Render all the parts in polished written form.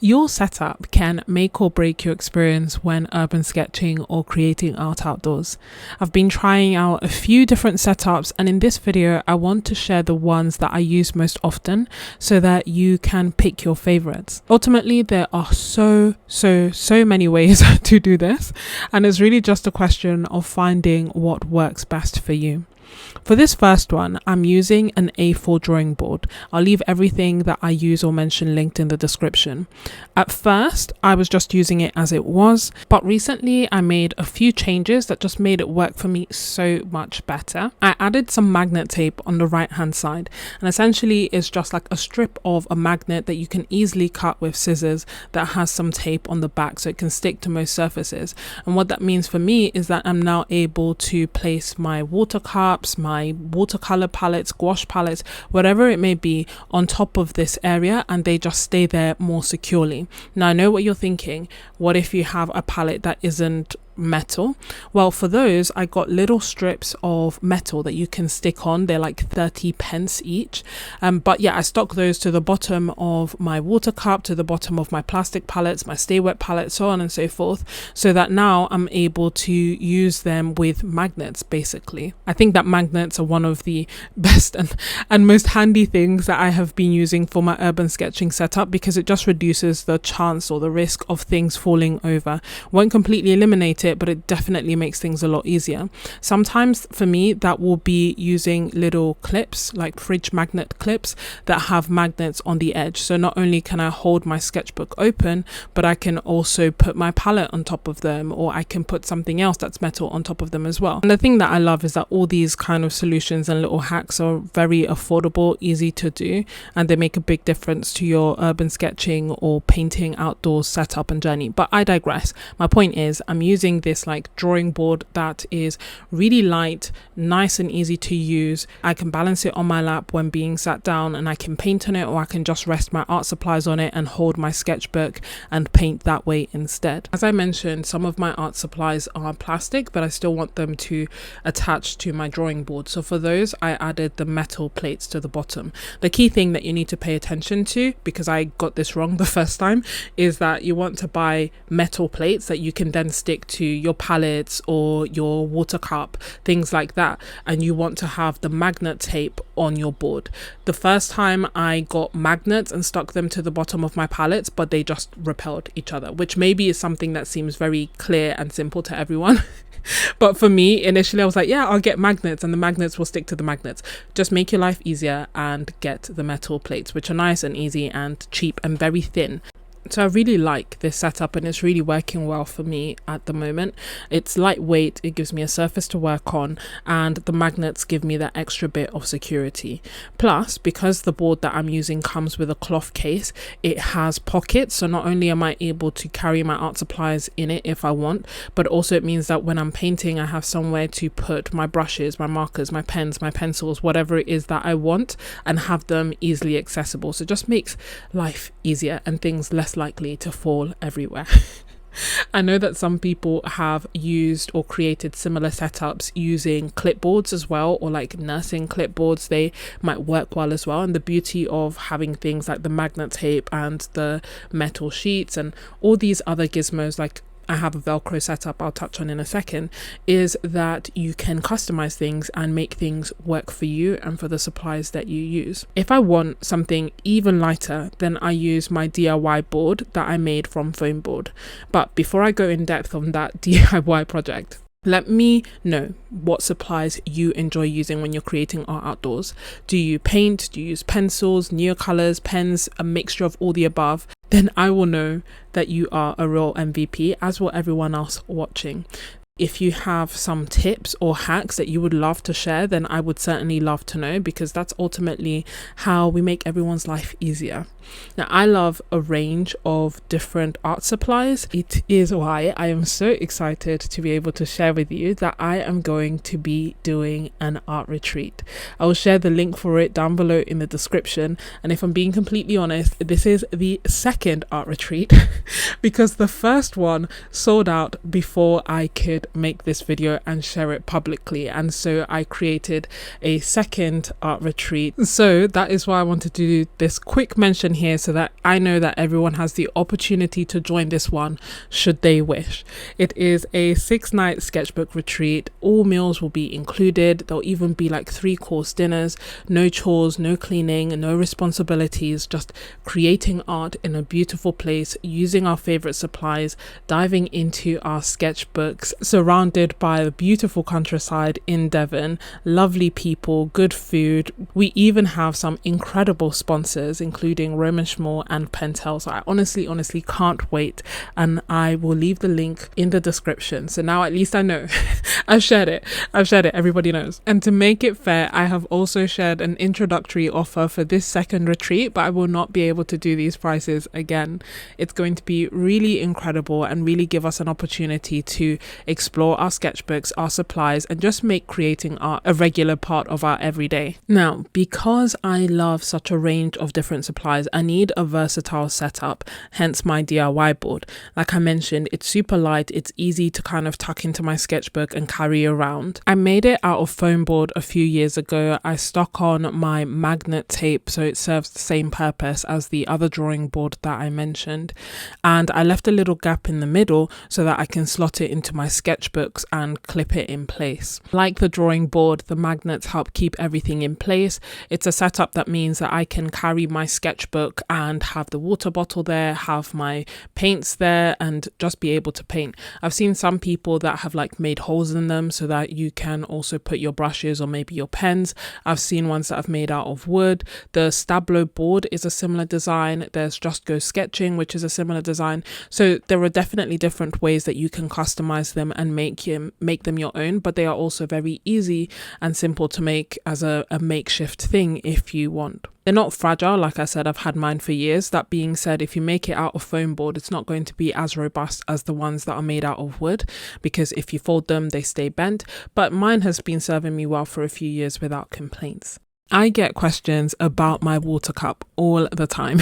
Your setup can make or break your experience when urban sketching or creating art outdoors. I've been trying out a few different setups, and in this video I want to share the ones that I use most often so that you can pick your favorites. Ultimately, there are so many ways to do this, and it's really just a question of finding what works best for you. For this first one, I'm using an A4 drawing board. I'll leave everything that I use or mention linked in the description. At first, I was just using it as it was, but recently I made a few changes that just made it work for me so much better. I added some magnet tape on the right hand side, and essentially it's just like a strip of a magnet that you can easily cut with scissors that has some tape on the back so it can stick to most surfaces. And what that means for me is that I'm now able to place my water cups, my watercolor palettes, gouache palettes, whatever it may be, on top of this area, and they just stay there more securely. Now, I know what you're thinking. What if you have a palette that isn't metal? Well, for those I got little strips of metal that you can stick on. They're like 30 pence each, but yeah, I stock those to the bottom of my water cup, to the bottom of my plastic palettes, my stay wet palettes, so on and so forth, so that now I'm able to use them with magnets. Basically, I think that magnets are one of the best and most handy things that I have been using for my urban sketching setup, because it just reduces the chance or the risk of things falling over. Won't completely eliminate it, but it definitely makes things a lot easier. Sometimes for me that will be using little clips, like fridge magnet clips that have magnets on the edge, so not only can I hold my sketchbook open, but I can also put my palette on top of them, or I can put something else that's metal on top of them as well. And the thing that I love is that all these kind of solutions and little hacks are very affordable, easy to do, and they make a big difference to your urban sketching or painting outdoors setup and journey. But I digress. My point is, I'm using this like drawing board that is really light, nice and easy to use. I can balance it on my lap when being sat down, and I can paint on it, or I can just rest my art supplies on it and hold my sketchbook and paint that way instead. As I mentioned, some of my art supplies are plastic, but I still want them to attach to my drawing board. So for those, I added the metal plates to the bottom. The key thing that you need to pay attention to, because I got this wrong the first time, is that you want to buy metal plates that you can then stick to your palettes or your water cup, things like that, and you want to have the magnet tape on your board. The first time I got magnets and stuck them to the bottom of my palettes, but they just repelled each other, which maybe is something that seems very clear and simple to everyone. But for me, initially I was like, yeah, I'll get magnets and the magnets will stick to the magnets. Just make your life easier and get the metal plates, which are nice and easy and cheap and very thin. So I really like this setup, and it's really working well for me at the moment. It's lightweight, it gives me a surface to work on, and the magnets give me that extra bit of security. Plus, because the board that I'm using comes with a cloth case, it has pockets, so not only am I able to carry my art supplies in it if I want, but also it means that when I'm painting I have somewhere to put my brushes, my markers, my pens, my pencils, whatever it is that I want, and have them easily accessible. So it just makes life easier and things less likely to fall everywhere. I know that some people have used or created similar setups using clipboards as well, or like nursing clipboards. They might work well as well. And the beauty of having things like the magnet tape and the metal sheets and all these other gizmos, like I have a Velcro setup I'll touch on in a second, is that you can customize things and make things work for you and for the supplies that you use. If I want something even lighter, then I use my DIY board that I made from foam board. But before I go in depth on that DIY project, let me know what supplies you enjoy using when you're creating art outdoors. Do you paint? Do you use pencils, neocolors, pens, a mixture of all the above? Then I will know that you are a real MVP, as will everyone else watching. If you have some tips or hacks that you would love to share, then I would certainly love to know, because that's ultimately how we make everyone's life easier. Now, I love a range of different art supplies. It is why I am so excited to be able to share with you that I am going to be doing an art retreat. I will share the link for it down below in the description. And if I'm being completely honest, this is the second art retreat because the first one sold out before I could I'd make this video and share it publicly, and so I created a second art retreat. So that is why I wanted to do this quick mention here, so that I know that everyone has the opportunity to join this one should they wish. It is a 6-night sketchbook retreat. All meals will be included. There'll even be like 3-course dinners, no chores, no cleaning, no responsibilities, just creating art in a beautiful place, using our favorite supplies, diving into our sketchbooks, surrounded by the beautiful countryside in Devon, lovely people, good food. We even have some incredible sponsors, including Roman Schmall and Pentel. So I honestly can't wait, and I will leave the link in the description. So now at least I know. I've shared it, everybody knows. And to make it fair, I have also shared an introductory offer for this second retreat, but I will not be able to do these prices again. It's going to be really incredible and really give us an opportunity to explore our sketchbooks, our supplies, and just make creating art a regular part of our everyday. Now, because I love such a range of different supplies, I need a versatile setup, hence my DIY board. Like I mentioned, it's super light, it's easy to kind of tuck into my sketchbook and carry around. I made it out of foam board a few years ago. I stuck on my magnet tape so it serves the same purpose as the other drawing board that I mentioned, and I left a little gap in the middle so that I can slot it into my sketchbooks and clip it in place. Like the drawing board, the magnets help keep everything in place. It's a setup that means that I can carry my sketchbook and have the water bottle there, have my paints there, and just be able to paint. I've seen some people that have like made holes in them so that you can also put your brushes or maybe your pens. I've seen ones that I've made out of wood. The Stablo board is a similar design. There's Just Go Sketching, which is a similar design. So there are definitely different ways that you can customize them and make them your own, but they are also very easy and simple to make as a makeshift thing if you want. They're not fragile. Like I said, I've had mine for years. That being said, if you make it out of foam board, it's not going to be as robust as the ones that are made out of wood, because if you fold them, they stay bent. But mine has been serving me well for a few years without complaints. I get questions about my water cup all the time.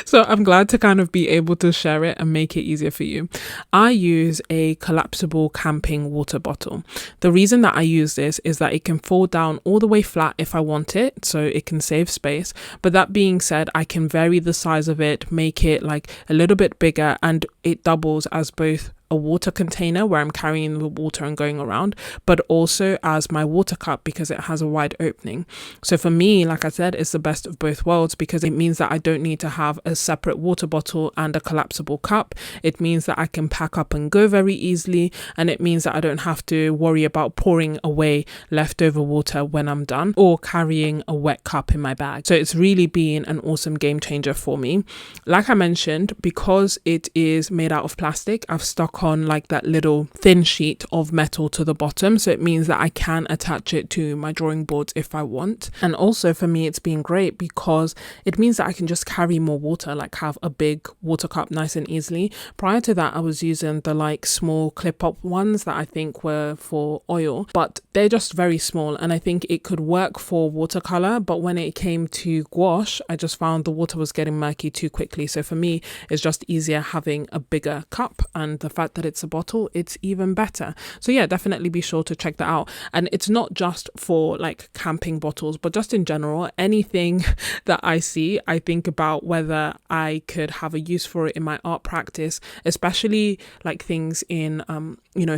So I'm glad to kind of be able to share it and make it easier for you. I use a collapsible camping water bottle. The reason that I use this is that it can fold down all the way flat if I want it, so it can save space. But that being said, I can vary the size of it, make it like a little bit bigger, and it doubles as both a water container where I'm carrying the water and going around, but also as my water cup because it has a wide opening. So for me, like I said, it's the best of both worlds because it means that I don't need to have a separate water bottle and a collapsible cup. It means that I can pack up and go very easily, and it means that I don't have to worry about pouring away leftover water when I'm done or carrying a wet cup in my bag. So it's really been an awesome game changer for me. Like I mentioned, because it is made out of plastic, I've stuck on like that little thin sheet of metal to the bottom, so it means that I can attach it to my drawing boards if I want. And also for me, it's been great because it means that I can just carry more water, like have a big water cup nice and easily. Prior to that, I was using the like small clip-up ones that I think were for oil, but they're just very small, and I think it could work for watercolor, but when it came to gouache, I just found the water was getting murky too quickly. So for me, it's just easier having a bigger cup, and the fact that it's a bottle, it's even better. So yeah, definitely be sure to check that out. And it's not just for like camping bottles, but just in general, anything that I see, I think about whether I could have a use for it in my art practice, especially like things in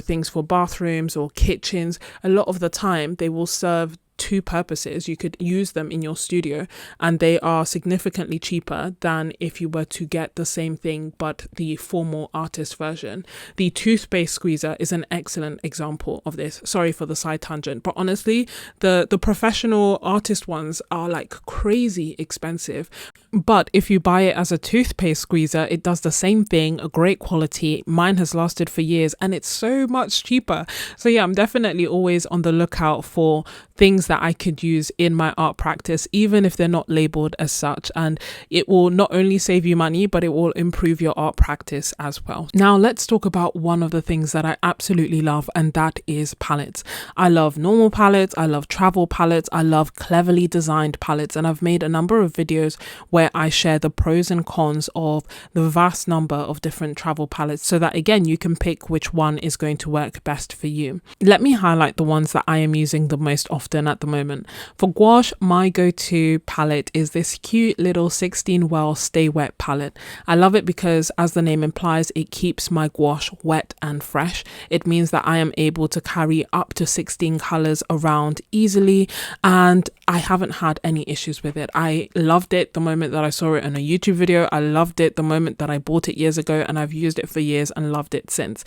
things for bathrooms or kitchens. A lot of the time they will serve two purposes. You could use them in your studio, and they are significantly cheaper than if you were to get the same thing but the formal artist version. The toothpaste squeezer is an excellent example of this. Sorry for the side tangent, but honestly, the professional artist ones are like crazy expensive. But if you buy it as a toothpaste squeezer, it does the same thing, a great quality. Mine has lasted for years and it's so much cheaper. So yeah, I'm definitely always on the lookout for things that I could use in my art practice, even if they're not labeled as such. And it will not only save you money, but it will improve your art practice as well. Now let's talk about one of the things that I absolutely love, and that is palettes. I love normal palettes, I love travel palettes, I love cleverly designed palettes, and I've made a number of videos where I share the pros and cons of the vast number of different travel palettes, so that again you can pick which one is going to work best for you. Let me highlight the ones that I am using the most often at the moment. For gouache, my go-to palette is this cute little 16 well Stay Wet palette. I love it because, as the name implies, it keeps my gouache wet and fresh. It means that I am able to carry up to 16 colors around easily, and I haven't had any issues with it. I loved it the moment that I saw it in a YouTube video. I loved it the moment that I bought it years ago, and I've used it for years and loved it since.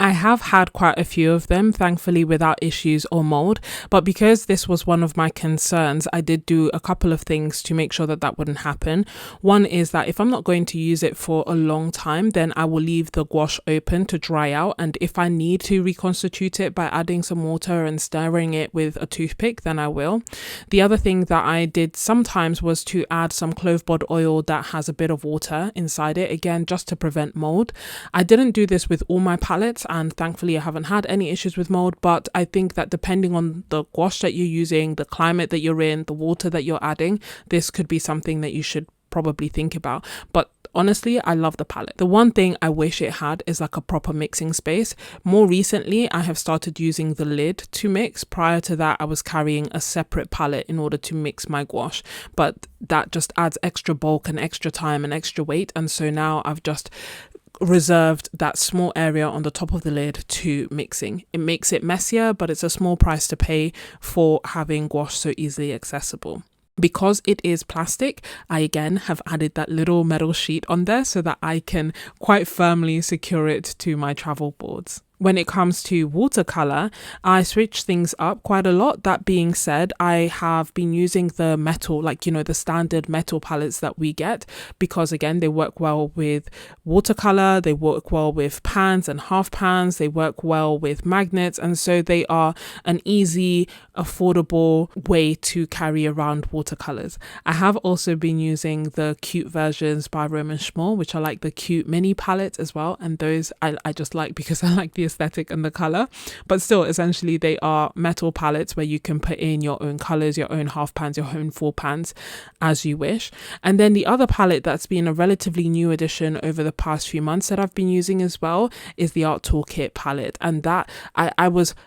I have had quite a few of them, thankfully without issues or mold, but because this was one of my concerns, I did do a couple of things to make sure that that wouldn't happen. One is that if I'm not going to use it for a long time, then I will leave the gouache open to dry out, and if I need to reconstitute it by adding some water and stirring it with a toothpick, then I will. The other thing that I did sometimes was to add some clove bod oil that has a bit of water inside it, again just to prevent mold. I didn't do this with all my palettes, and thankfully I haven't had any issues with mold, but I think that depending on the gouache that you're using, the climate that you're in, the water that you're adding, this could be something that you should probably think about. But honestly, I love the palette. The one thing I wish it had is like a proper mixing space. More recently, I have started using the lid to mix. Prior to that, I was carrying a separate palette in order to mix my gouache, but that just adds extra bulk and extra time and extra weight. And so now I've just reserved that small area on the top of the lid to mixing. It makes it messier, but it's a small price to pay for having gouache so easily accessible. Because it is plastic, I again have added that little metal sheet on there so that I can quite firmly secure it to my travel boards. When it comes to watercolor, I switch things up quite a lot. That being said, I have been using the metal, the standard metal palettes that we get, because again, they work well with watercolor, they work well with pans and half pans, they work well with magnets, and so they are an easy, affordable way to carry around watercolors. I have also been using the cute versions by Roman Schmall, which are like the cute mini palettes as well, and those I just like because I like the aesthetic and the color. But still, essentially they are metal palettes where you can put in your own colors, your own half pans, your own full pans as you wish. And then the other palette that's been a relatively new addition over the past few months that I've been using as well is the Art Toolkit palette, and that I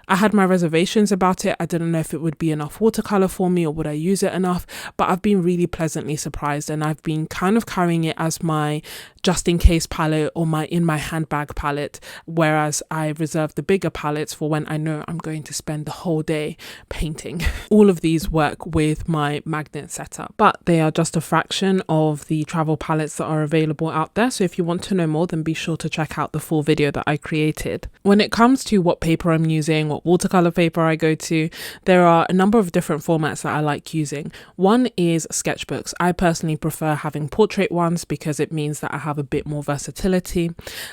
had my reservations about it. I didn't know if it would be enough watercolor for me or would I use it enough, but I've been really pleasantly surprised, and I've been kind of carrying it as my just in case palette or my in my handbag palette, whereas I reserve the bigger palettes for when I know I'm going to spend the whole day painting. All of these work with my magnet setup, but they are just a fraction of the travel palettes that are available out there. So if you want to know more, then be sure to check out the full video that I created. When it comes to what paper I'm using, what watercolor paper I go to, there are a number of different formats that I like using. One is sketchbooks. I personally prefer having portrait ones because it means that I have a bit more versatility,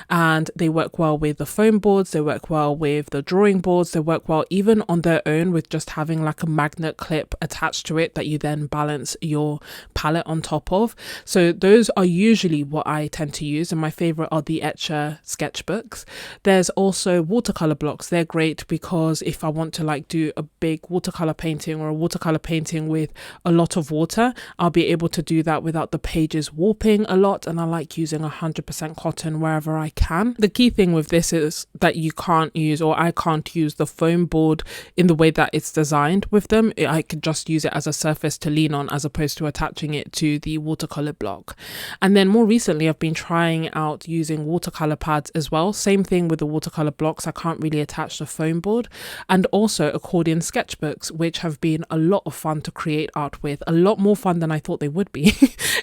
and they work well with the foam boards, they work well with the drawing boards, they work well even on their own with just having like a magnet clip attached to it that you then balance your palette on top of. So those are usually what I tend to use, and my favorite are the Etcher sketchbooks. There's also watercolor blocks. They're great because if I want to do a big watercolor painting or a watercolor painting with a lot of water, I'll be able to do that without the pages warping a lot, and I like using 100% cotton wherever I can. The key thing with this is that you can't use, or I can't use, the foam board in the way that it's designed with them. I could just use it as a surface to lean on as opposed to attaching it to the watercolor block. And then more recently I've been trying out using watercolor pads as well. Same thing with the watercolor blocks, I can't really attach the foam board. And also accordion sketchbooks, which have been a lot of fun to create art with, a lot more fun than I thought they would be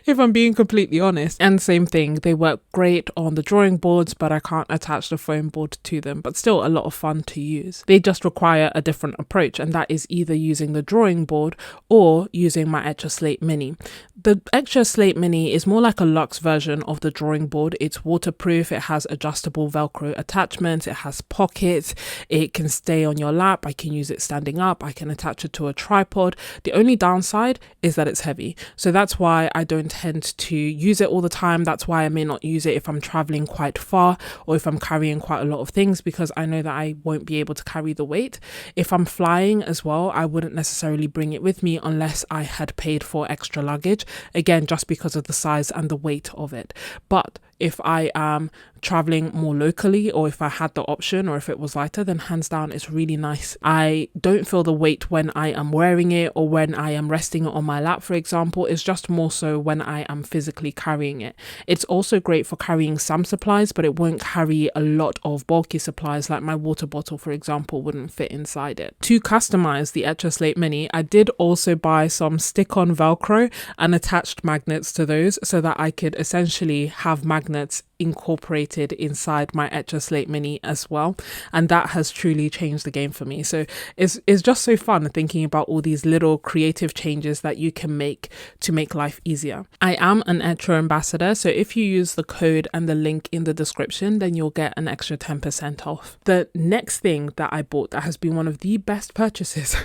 if I'm being completely honest. And same thing, they work great on the drawing boards, but I can't attach the foam board to them, but still a lot of fun to use. They just require a different approach, and that is either using the drawing board or using my Etch a Slate Mini. The Etch a Slate Mini is more like a luxe version of the drawing board. It's waterproof, it has adjustable Velcro attachments, it has pockets, it can stay on your lap, I can use it standing up, I can attach it to a tripod. The only downside is that it's heavy. So that's why I don't tend to use it all the time. That's why I may not use it if I'm traveling quite far or if I'm carrying quite a lot of things, because I know that I won't be able to carry the weight. If I'm flying as well, I wouldn't necessarily bring it with me unless I had paid for extra luggage, again, just because of the size and the weight of it. But if I am traveling more locally, or if I had the option, or if it was lighter, then hands down it's really nice. I don't feel the weight when I am wearing it or when I am resting it on my lap, for example. It's just more so when I am physically carrying it. It's also great for carrying some supplies, but it won't carry a lot of bulky supplies, like my water bottle, for example, wouldn't fit inside it. To customize the Etch a Slate Mini, I did also buy some stick-on Velcro and attached magnets to those so that I could essentially have magnets incorporated inside my Etch a Slate Mini as well, and that has truly changed the game for me. So it's just so fun thinking about all these little creative changes that you can make to make life easier. I am an Etcher ambassador, so if you use the code and the link in the description, then you'll get an extra 10% off. The next thing that I bought that has been one of the best purchases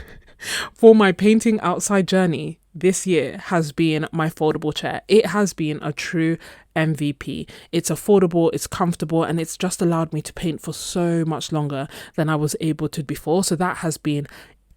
for my painting outside journey this year has been my foldable chair. It has been a true MVP. It's affordable, it's comfortable, and it's just allowed me to paint for so much longer than I was able to before. So that has been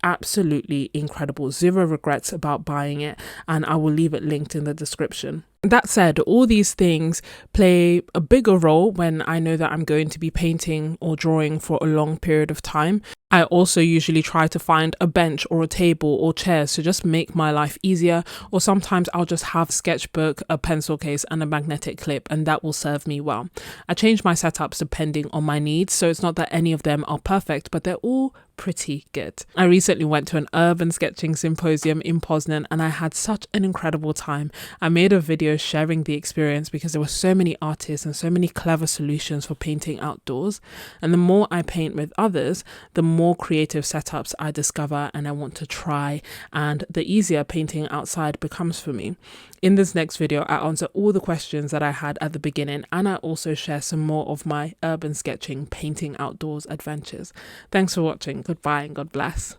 absolutely incredible. Zero regrets about buying it, and I will leave it linked in the description. That said, all these things play a bigger role when I know that I'm going to be painting or drawing for a long period of time. I also usually try to find a bench or a table or chairs to just make my life easier, or sometimes I'll just have a sketchbook, a pencil case and a magnetic clip, and that will serve me well. I change my setups depending on my needs, so it's not that any of them are perfect, but they're all pretty good. I recently went to an urban sketching symposium in Poznan and I had such an incredible time. I made a video sharing the experience because there were so many artists and so many clever solutions for painting outdoors, and the more I paint with others, the more creative setups I discover and I want to try, and the easier painting outside becomes for me. In this next video, I answer all the questions that I had at the beginning, and I also share some more of my urban sketching painting outdoors adventures. Thanks for watching. Goodbye and God bless.